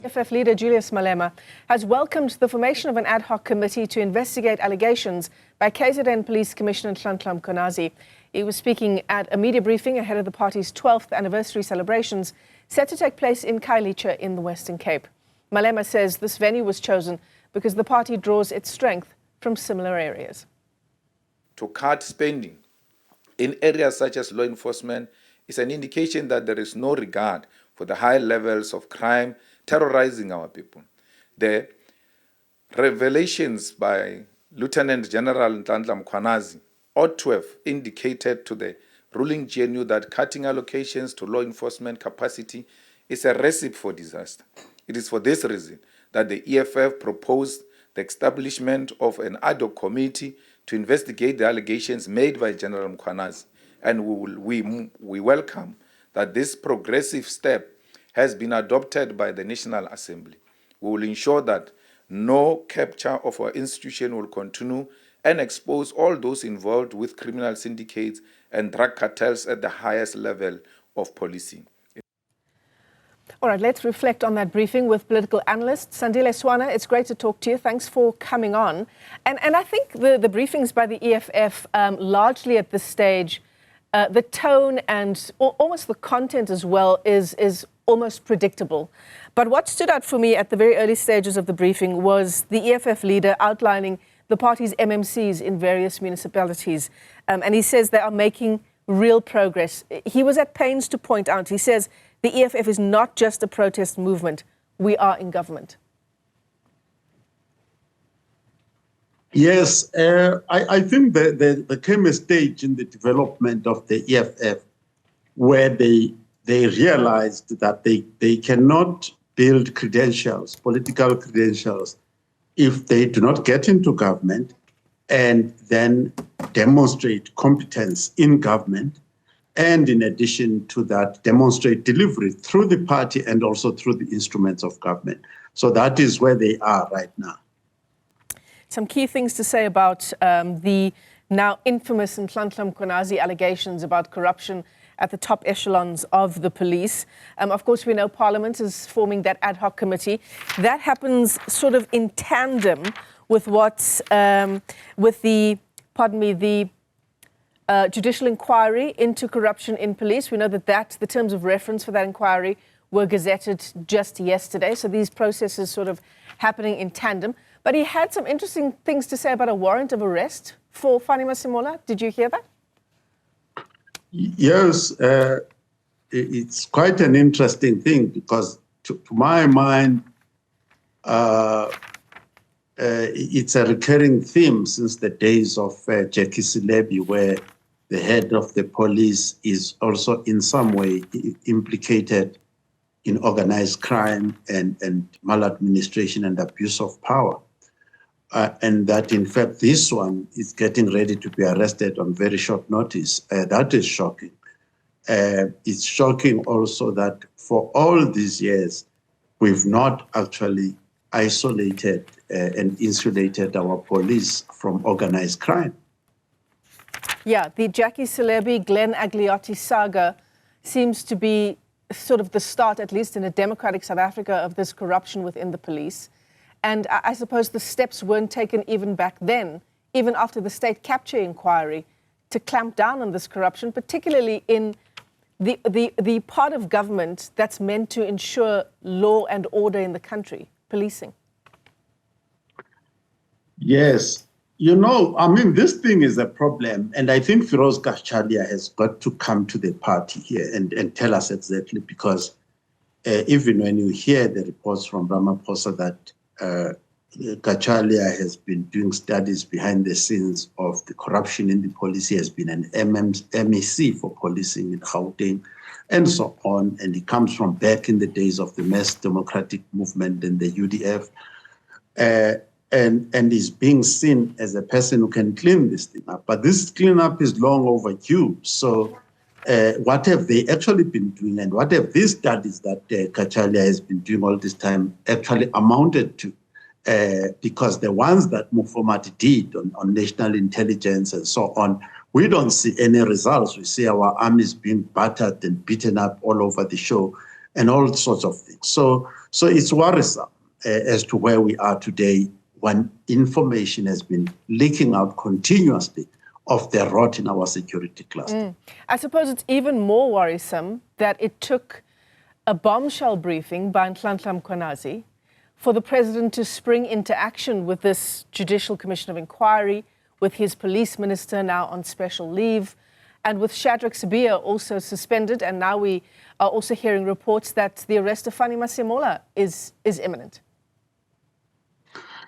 EFF leader Julius Malema has welcomed the formation of an ad hoc committee to investigate allegations by KZN Police Commissioner Nhlanhla Mkhwanazi. He was speaking at a media briefing ahead of the party's 12th anniversary celebrations set to take place in Khayelitsha in the Western Cape. Malema says this venue was chosen because the party draws its strength from similar areas. To cut spending in areas such as law enforcement is an indication that there is no regard for the high levels of crime terrorizing our people. The revelations by Lieutenant General Nhlanhla Mkhwanazi ought to have indicated to the ruling GNU that cutting allocations to law enforcement capacity is a recipe for disaster. It is for this reason that the EFF proposed the establishment of an ad hoc committee to investigate the allegations made by General Mkhwanazi, and we welcome that this progressive step has been adopted by the National Assembly. We will ensure that no capture of our institution will continue and expose all those involved with criminal syndicates and drug cartels at the highest level of policing. All right, let's reflect on that briefing with political analyst Sandile Swana. It's great to talk to you. Thanks for coming on. And I think the briefings by the EFF largely at this stage, the tone and almost the content as well is almost predictable. But what stood out for me at the very early stages of the briefing was the EFF leader outlining the party's MMCs in various municipalities. And he says they are making real progress. He was at pains to point out, he says, the EFF is not just a protest movement. We are in government. Yes, I think there came a stage in the development of the EFF where they realized that they cannot build credentials, political credentials, if they do not get into government and then demonstrate competence in government, and in addition to that, demonstrate delivery through the party and also through the instruments of government. So that is where they are right now. Some key things to say about the now infamous Nhlanhla Mkhwanazi allegations about corruption at the top echelons of the police. Of course, we know Parliament is forming that ad hoc committee. That happens sort of in tandem with what's with the judicial inquiry into corruption in police. We know that the terms of reference for that inquiry were gazetted just yesterday. So these processes sort of happening in tandem. But he had some interesting things to say about a warrant of arrest for Fani Masemola. Did you hear that? Yes, it's quite an interesting thing because to my mind, it's a recurring theme since the days of Jackie Selebi, where the head of the police is also in some way implicated in organized crime and maladministration and abuse of power. And that, in fact, this one is getting ready to be arrested on very short notice. That is shocking. It's shocking also that for all these years, we've not actually isolated and insulated our police from organized crime. Yeah, the Jackie Selebi, Glenn Agliotti saga seems to be sort of the start, at least in a democratic South Africa, of this corruption within the police. And I suppose the steps weren't taken even back then, even after the state capture inquiry, to clamp down on this corruption, particularly in the part of government that's meant to ensure law and order in the country, policing. Yes. You know, I mean, this thing is a problem. And I think Firoz Gachalia has got to come to the party here and tell us exactly, because even when you hear the reports from Ramaphosa that Gachalia has been doing studies behind the scenes of the corruption in the police. He has been an MEC for policing in Gauteng and so on. And he comes from back in the days of the Mass Democratic Movement and the UDF. And is being seen as a person who can clean this thing up. But this cleanup is long overdue. So what have they actually been doing, and what have these studies that Gachalia has been doing all this time actually amounted to? Because the ones that Mufomati did on national intelligence and so on, we don't see any results. We see our armies being battered and beaten up all over the show. and all sorts of things. So it's worrisome as to where we are today when information has been leaking out continuously of the rot in our security cluster. I suppose it's even more worrisome that it took a bombshell briefing by Nhlanhla Mkhwanazi for the president to spring into action with this Judicial Commission of Inquiry, with his police minister now on special leave, and with Shadrack Sibiya also suspended. And now we are also hearing reports that the arrest of Fani Masemola is imminent.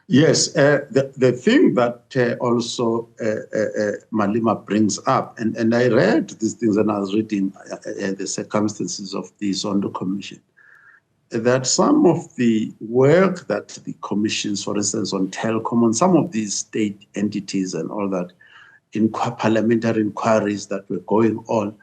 Yes, the thing that also Malema brings up, and I read these things and I was reading the circumstances of the Zondo Commission, that some of the work that the commissions, for instance, on telecom, on some of these state entities and all that, in parliamentary inquiries that were going on,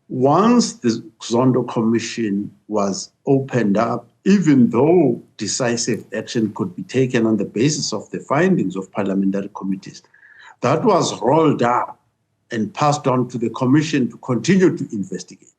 once the Zondo Commission was opened up, even though decisive action could be taken on the basis of the findings of parliamentary committees, that was rolled up and passed on to the commission to continue to investigate.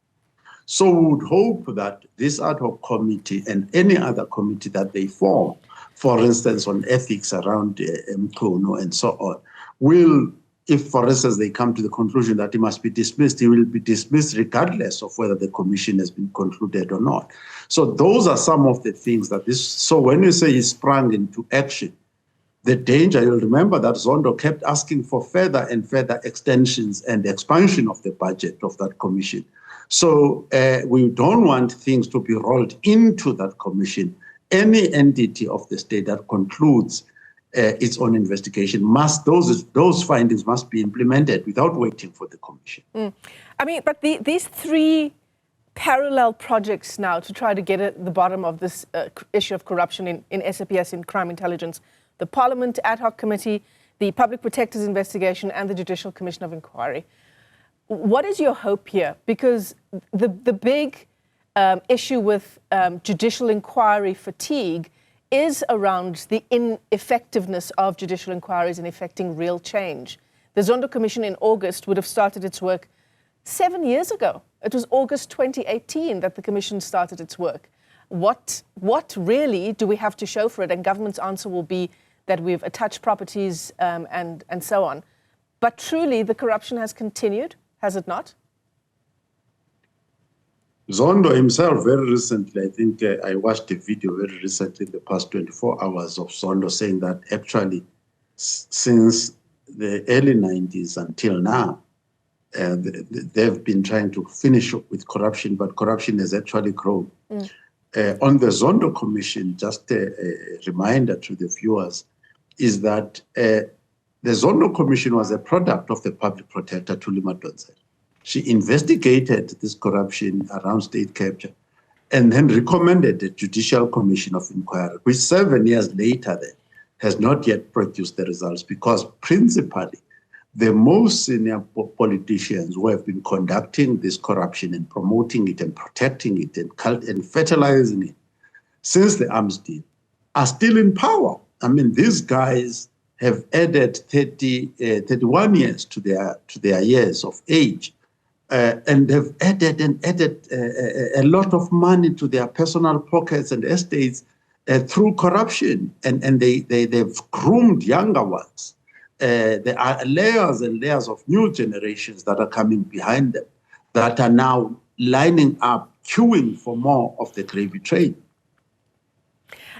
So we would hope that this ad hoc committee and any other committee that they form, for instance, on ethics around Mkono and so on, will, if, for instance, they come to the conclusion that he must be dismissed, he will be dismissed regardless of whether the commission has been concluded or not. So those are some of the things that this, so when you say he sprang into action, the danger, you'll remember that Zondo kept asking for further and further extensions and expansion of the budget of that commission. So we don't want things to be rolled into that commission. Any entity of the state that concludes its own investigation must, those findings must be implemented without waiting for the commission. I mean, but these three parallel projects now to try to get at the bottom of this issue of corruption in SAPS, in crime intelligence, the Parliament Ad Hoc Committee, the Public Protector's investigation, and the Judicial Commission of Inquiry. What is your hope here? Because the big issue with judicial inquiry fatigue is around the ineffectiveness of judicial inquiries in effecting real change. The Zondo Commission in August would have started its work 7 years ago. It was August 2018 that the Commission started its work. What really do we have to show for it? And government's answer will be that we've attached properties and so on. But truly, the corruption has continued, has it not? Zondo himself, very recently, I think I watched a video very recently in the past 24 hours of Zondo saying that actually since the early 90s until now, they've been trying to finish with corruption, but corruption has actually grown. On the Zondo Commission, just a reminder to the viewers, is that the Zondo Commission was a product of the public protector, Thuli Madonsela. She investigated this corruption around state capture and then recommended the Judicial Commission of Inquiry, which 7 years later then has not yet produced the results, because principally the most senior politicians who have been conducting this corruption and promoting it and protecting it and fertilizing it since the arms deal are still in power. I mean, these guys have added 31 years to their years of age, and have added a lot of money to their personal pockets and estates through corruption, and they've groomed younger ones. There are layers and layers of new generations that are coming behind them that are now lining up, queuing for more of the gravy train.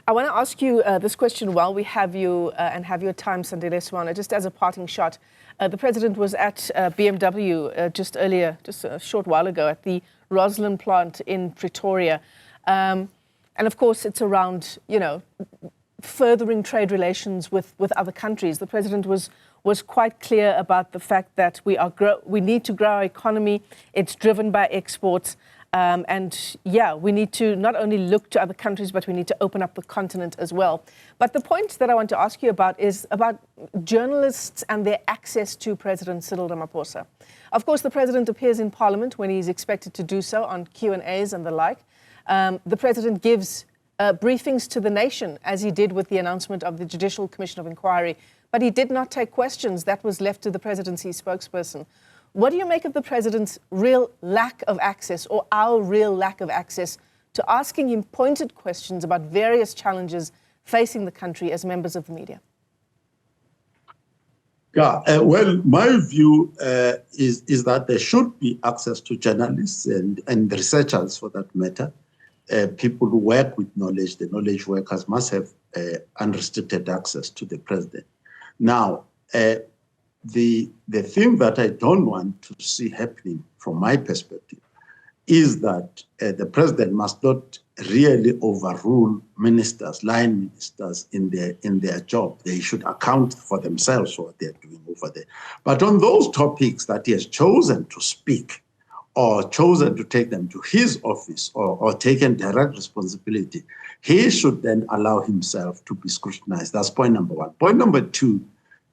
I want to ask you this question while we have you and have your time, Sandile Swana, just as a parting shot. The president was at BMW just a short while ago, at the Roslyn plant in Pretoria. And of course, it's around, furthering trade relations with other countries. The president was quite clear about the fact that we need to grow our economy. It's driven by exports. We need to not only look to other countries, but we need to open up the continent as well. But the point that I want to ask you about is about journalists and their access to President Cyril Ramaphosa. Of course, the president appears in Parliament when he's expected to do so on Q&As and the like. The president gives briefings to the nation, as he did with the announcement of the Judicial Commission of Inquiry. But he did not take questions. That was left to the presidency spokesperson. What do you make of the president's real lack of access, or our real lack of access to asking him pointed questions about various challenges facing the country as members of the media? Yeah, well, my view is that there should be access to journalists and researchers, for that matter. People who work with knowledge, the knowledge workers must have unrestricted access to the president. Now, the thing that I don't want to see happening from my perspective is that the president must not really overrule ministers, line ministers in their job. They should account for themselves for what they're doing over there. But on those topics that he has chosen to speak or chosen to take them to his office or taken direct responsibility, he should then allow himself to be scrutinized. That's point number one. Point number two,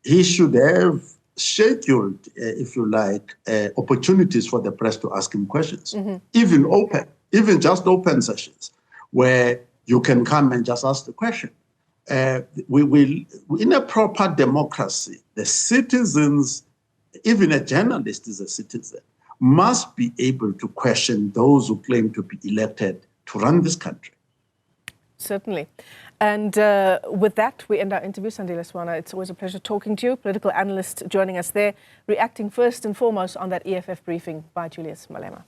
he should have scheduled, if you like, opportunities for the press to ask him questions, even just open sessions where you can come and just ask the question. We will, in a proper democracy, the citizens, even a journalist is a citizen, must be able to question those who claim to be elected to run this country. Certainly. And with that, we end our interview. Sandile Swana, it's always a pleasure talking to you. Political analyst joining us there, reacting first and foremost on that EFF briefing by Julius Malema.